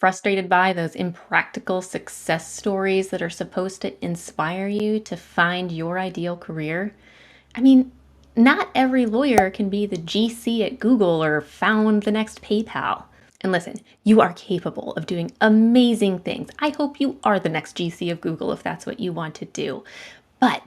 Frustrated by those impractical success stories that are supposed to inspire you to find your ideal career? I mean, not every lawyer can be the GC at Google or found the next PayPal. And listen, you are capable of doing amazing things. I hope you are the next GC of Google if that's what you want to do. But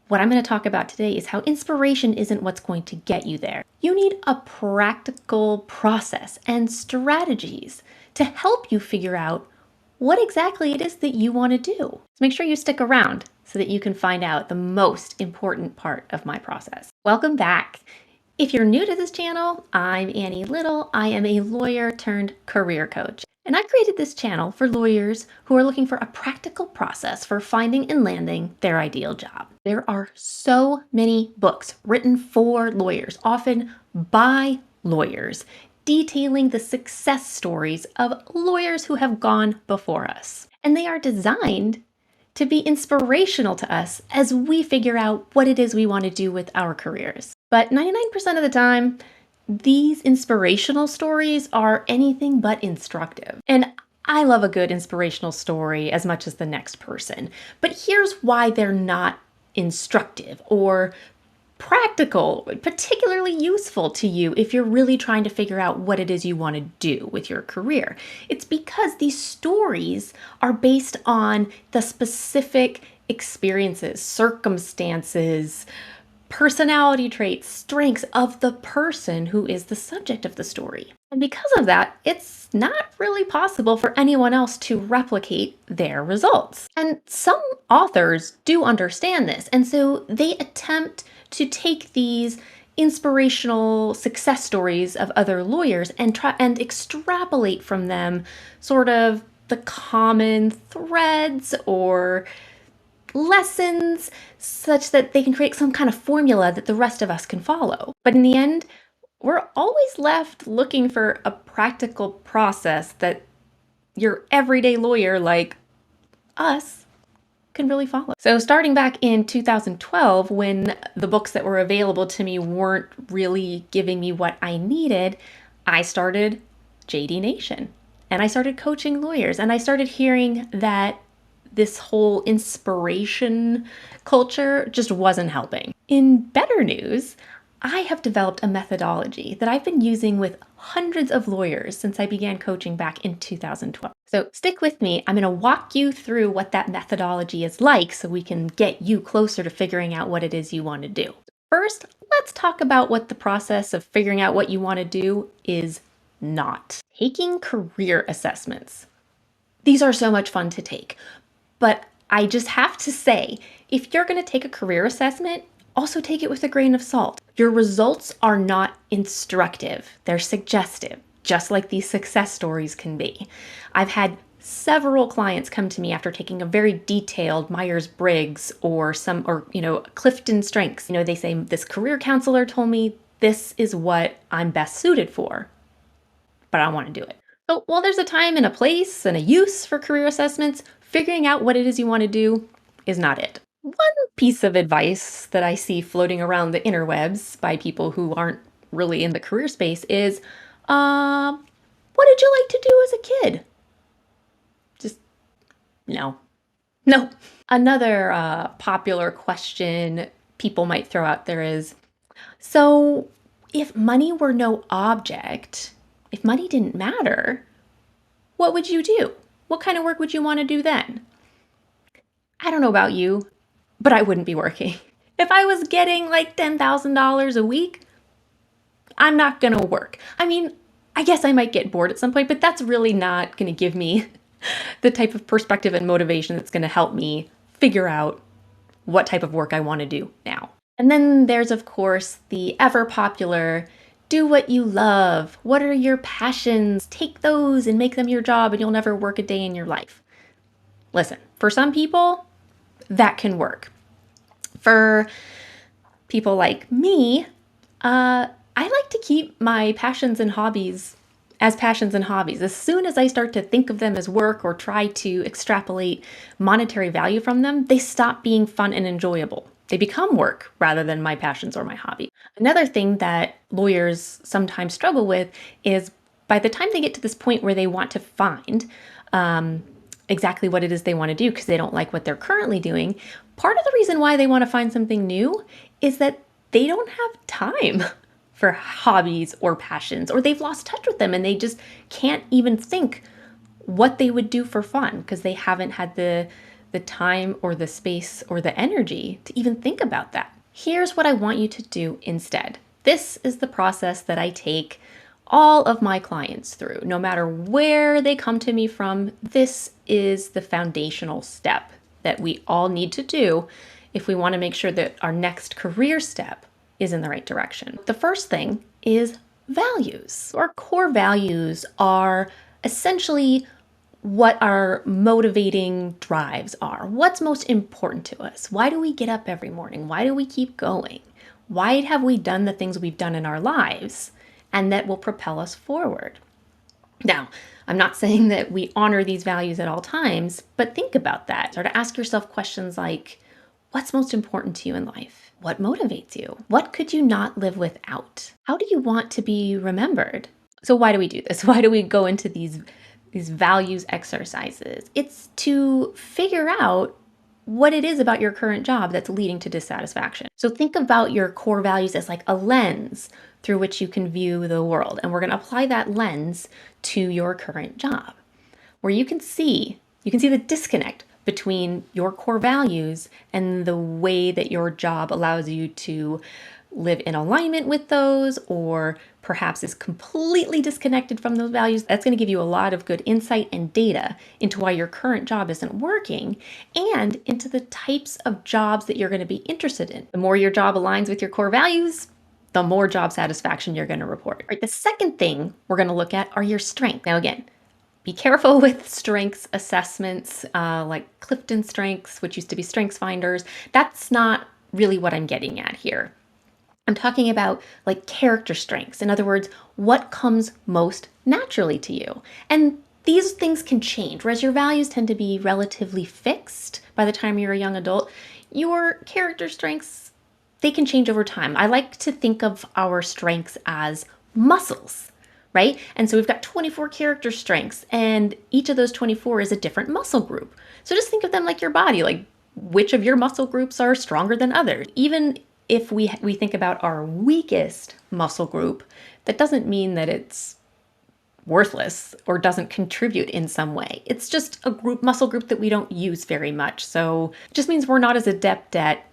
what I'm going to talk about today is how inspiration isn't what's going to get you there. You need a practical process and strategies to help you figure out what exactly it is that you want to do. So make sure you stick around so that you can find out the most important part of my process. Welcome back. If you're new to this channel, I'm Annie Little. I am a lawyer turned career coach. And I created this channel for lawyers who are looking for a practical process for finding and landing their ideal job. There are so many books written for lawyers, often by lawyers, detailing the success stories of lawyers who have gone before us. And they are designed to be inspirational to us as we figure out what it is we want to do with our careers. But 99% of the time, these inspirational stories are anything but instructive. And I love a good inspirational story as much as the next person. But here's why they're not instructive or practical, particularly useful to you if you're really trying to figure out what it is you want to do with your career. It's because these stories are based on the specific experiences, circumstances, personality traits, strengths of the person who is the subject of the story. And because of that, it's not really possible for anyone else to replicate their results. And some authors do understand this, and so they attempt to take these inspirational success stories of other lawyers and try and extrapolate from them sort of the common threads or lessons such that they can create some kind of formula that the rest of us can follow. But in the end, we're always left looking for a practical process that your everyday lawyer like us can really follow. So starting back in 2012, when the books that were available to me weren't really giving me what I needed, I started JD Nation and I started coaching lawyers, and I started hearing that this whole inspiration culture just wasn't helping. In better news, I have developed a methodology that I've been using with hundreds of lawyers since I began coaching back in 2012. So stick with me. I'm going to walk you through what that methodology is like so we can get you closer to figuring out what it is you want to do. First, let's talk about what the process of figuring out what you want to do is not. Taking career assessments. These are so much fun to take. But I just have to say, if you're going to take a career assessment, also take it with a grain of salt. Your results are not instructive. They're suggestive, just like these success stories can be. I've had several clients come to me after taking a very detailed Myers-Briggs or Clifton Strengths. They say, this career counselor told me this is what I'm best suited for, but I don't want to do it. So while there's a time and a place and a use for career assessments, figuring out what it is you want to do is not it. One piece of advice that I see floating around the interwebs by people who aren't really in the career space is, what did you like to do as a kid? Just, no. No. Another popular question people might throw out there is, so if money were no object, if money didn't matter, what would you do? What kind of work would you want to do then? I don't know about you, but I wouldn't be working. If I was getting like $10,000 a week, I'm not going to work. I mean, I guess I might get bored at some point, but that's really not going to give me the type of perspective and motivation that's going to help me figure out what type of work I want to do now. And then there's, of course, the ever popular, do what you love. What are your passions? Take those and make them your job and you'll never work a day in your life. Listen, for some people, that can work. For people like me, I like to keep my passions and hobbies as passions and hobbies. As soon as I start to think of them as work or try to extrapolate monetary value from them, they stop being fun and enjoyable. They become work rather than my passions or my hobby. Another thing that lawyers sometimes struggle with is by the time they get to this point where they want to find exactly what it is they want to do because they don't like what they're currently doing, part of the reason why they want to find something new is that they don't have time for hobbies or passions, or they've lost touch with them and they just can't even think what they would do for fun because they haven't had the time or the space or the energy to even think about that. Here's what I want you to do instead. This is the process that I take all of my clients through, no matter where they come to me from. This is the foundational step that we all need to do if we want to make sure that our next career step is in the right direction. The first thing is values. Our core values are essentially what our motivating drives are. What's most important to us? Why do we get up every morning? Why do we keep going? Why have we done the things we've done in our lives and that will propel us forward? Now, I'm not saying that we honor these values at all times, but think about that. Or to ask yourself questions like, what's most important to you in life? What motivates you? What could you not live without? How do you want to be remembered? So why do we do this? Why do we go into these values exercises? It's to figure out what it is about your current job that's leading to dissatisfaction. So think about your core values as like a lens through which you can view the world. And we're going to apply that lens to your current job, where you can see the disconnect between your core values and the way that your job allows you to live in alignment with those, or perhaps is completely disconnected from those values. That's going to give you a lot of good insight and data into why your current job isn't working and into the types of jobs that you're going to be interested in. The more your job aligns with your core values, the more job satisfaction you're going to report. All right, the second thing we're going to look at are your strengths. Now, again, be careful with strengths assessments like Clifton Strengths, which used to be Strengths Finders. That's not really what I'm getting at here. I'm talking about like character strengths. In other words, what comes most naturally to you. And these things can change. Whereas your values tend to be relatively fixed by the time you're a young adult, your character strengths, they can change over time. I like to think of our strengths as muscles, right? And so we've got 24 character strengths, and each of those 24 is a different muscle group. So just think of them like your body, like which of your muscle groups are stronger than others. Even if we think about our weakest muscle group, that doesn't mean that it's worthless or doesn't contribute in some way. It's just a muscle group that we don't use very much. So it just means we're not as adept at,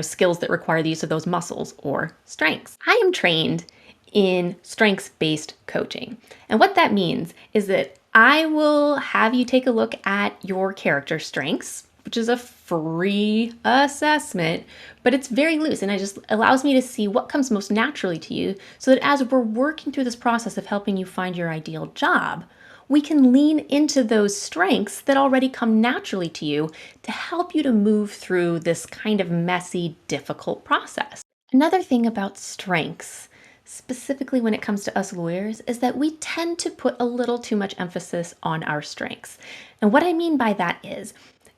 skills that require the use of those muscles or strengths. I am trained in strengths-based coaching. And what that means is that I will have you take a look at your character strengths, which is a free assessment, but it's very loose and it just allows me to see what comes most naturally to you so that as we're working through this process of helping you find your ideal job, we can lean into those strengths that already come naturally to you to help you to move through this kind of messy, difficult process. Another thing about strengths, specifically when it comes to us lawyers, is that we tend to put a little too much emphasis on our strengths. And what I mean by that is,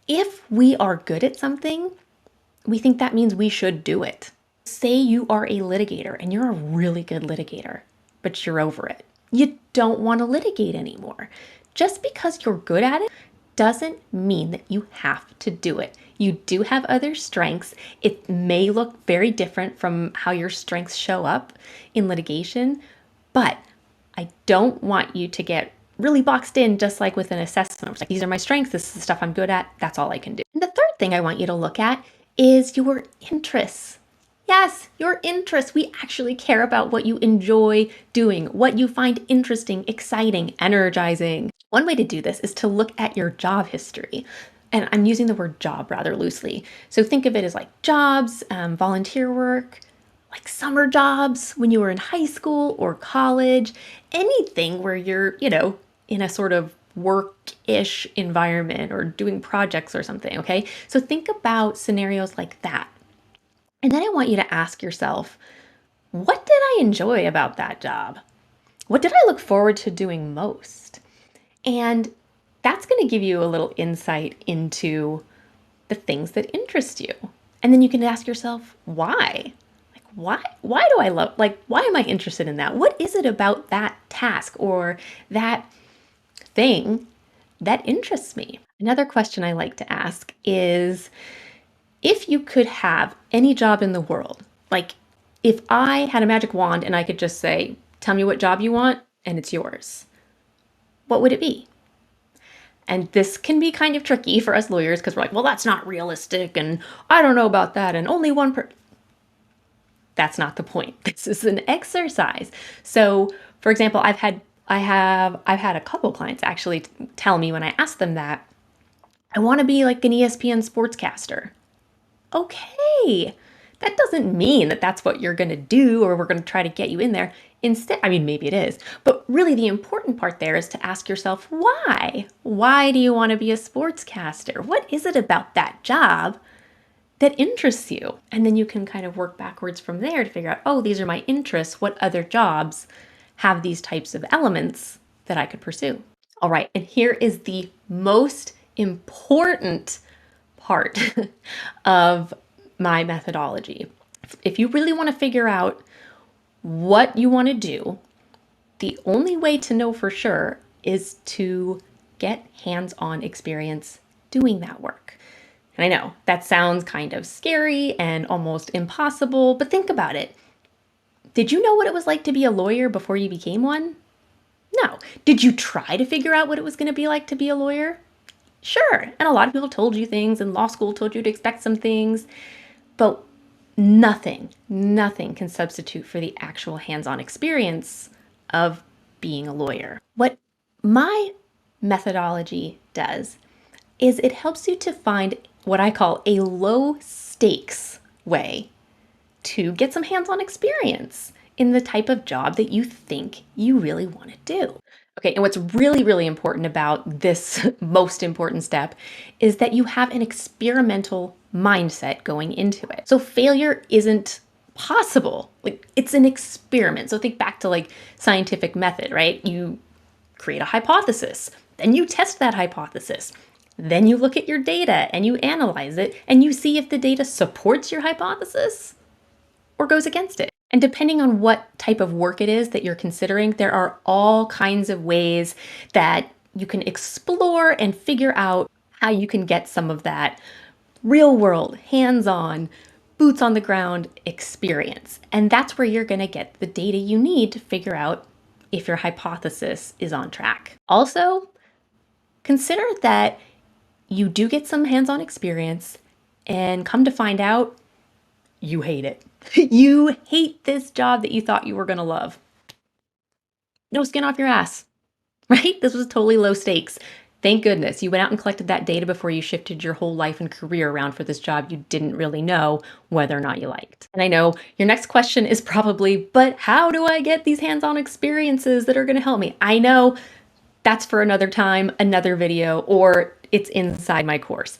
if we are good at something, we think that means we should do it. Say you are a litigator and you're a really good litigator, but you're over it. You don't want to litigate anymore. Just because you're good at it doesn't mean that you have to do it. You do have other strengths. It may look very different from how your strengths show up in litigation, but I don't want you to get really boxed in just like with an assessment. It's like, these are my strengths, this is the stuff I'm good at, that's all I can do. And the third thing I want you to look at is your interests. Yes, your interests. We actually care about what you enjoy doing, what you find interesting, exciting, energizing. One way to do this is to look at your job history. And I'm using the word job rather loosely. So think of it as like jobs, volunteer work, like summer jobs when you were in high school or college, anything where you're, in a sort of work-ish environment or doing projects or something, okay? So think about scenarios like that. And then I want you to ask yourself, what did I enjoy about that job? What did I look forward to doing most? And that's going to give you a little insight into the things that interest you. And then you can ask yourself, why? Like, why do I love, like, why am I interested in that? What is it about that task or that thing that interests me? Another question I like to ask is, if you could have any job in the world, like if I had a magic wand and I could just say, tell me what job you want and it's yours, what would it be? And this can be kind of tricky for us lawyers because we're like, well, that's not realistic and I don't know about that and only one per. That's not the point. This is an exercise. So, for example, I've had a couple clients actually tell me when I ask them that, I want to be like an ESPN sportscaster. Okay. That doesn't mean that that's what you're going to do or we're going to try to get you in there. Instead, I mean, maybe it is, but really the important part there is to ask yourself, why? Why do you want to be a sportscaster? What is it about that job that interests you? And then you can kind of work backwards from there to figure out, oh, these are my interests. What other jobs have these types of elements that I could pursue? All right, and here is the most important part of my methodology. If you really want to figure out what you want to do, the only way to know for sure is to get hands-on experience doing that work. And I know that sounds kind of scary and almost impossible, but think about it. Did you know what it was like to be a lawyer before you became one? No. Did you try to figure out what it was going to be like to be a lawyer? Sure. And a lot of people told you things, and law school told you to expect some things, but nothing can substitute for the actual hands-on experience of being a lawyer. What my methodology does is it helps you to find what I call a low stakes way to get some hands-on experience in the type of job that you think you really want to do. Okay, and what's really, really important about this most important step is that you have an experimental mindset going into it. So failure isn't possible. Like, it's an experiment. So think back to like scientific method, right? You create a hypothesis, then you test that hypothesis. Then you look at your data and you analyze it and you see if the data supports your hypothesis or goes against it. And depending on what type of work it is that you're considering, there are all kinds of ways that you can explore and figure out how you can get some of that real world, hands-on, boots on the ground experience. And that's where you're going to get the data you need to figure out if your hypothesis is on track. Also, consider that you do get some hands-on experience and come to find out you hate it. You hate this job that you thought you were going to love. No skin off your ass, right? This was totally low stakes. Thank goodness you went out and collected that data before you shifted your whole life and career around for this job you didn't really know whether or not you liked. And I know your next question is probably, but how do I get these hands-on experiences that are going to help me? I know that's for another time, another video, or it's inside my course.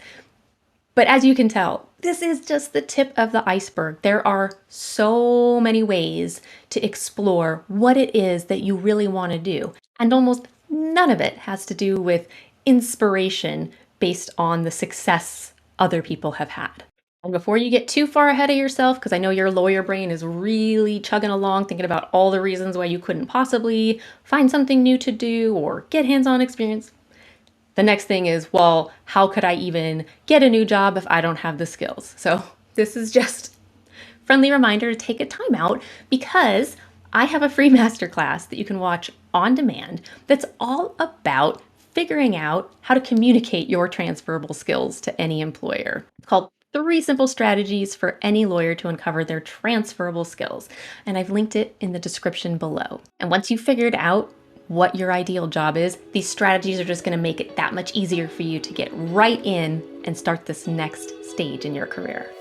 But as you can tell, this is just the tip of the iceberg. There are so many ways to explore what it is that you really want to do. And almost none of it has to do with inspiration based on the success other people have had. And before you get too far ahead of yourself, because I know your lawyer brain is really chugging along thinking about all the reasons why you couldn't possibly find something new to do or get hands-on experience, the next thing is, well, how could I even get a new job if I don't have the skills? So this is just a friendly reminder to take a time out because I have a free masterclass that you can watch on demand that's all about figuring out how to communicate your transferable skills to any employer. It's called 3 Simple Strategies for Any Lawyer to Uncover Their Transferable Skills. And I've linked it in the description below. And once you've figured out what your ideal job is, these strategies are just going to make it that much easier for you to get right in and start this next stage in your career.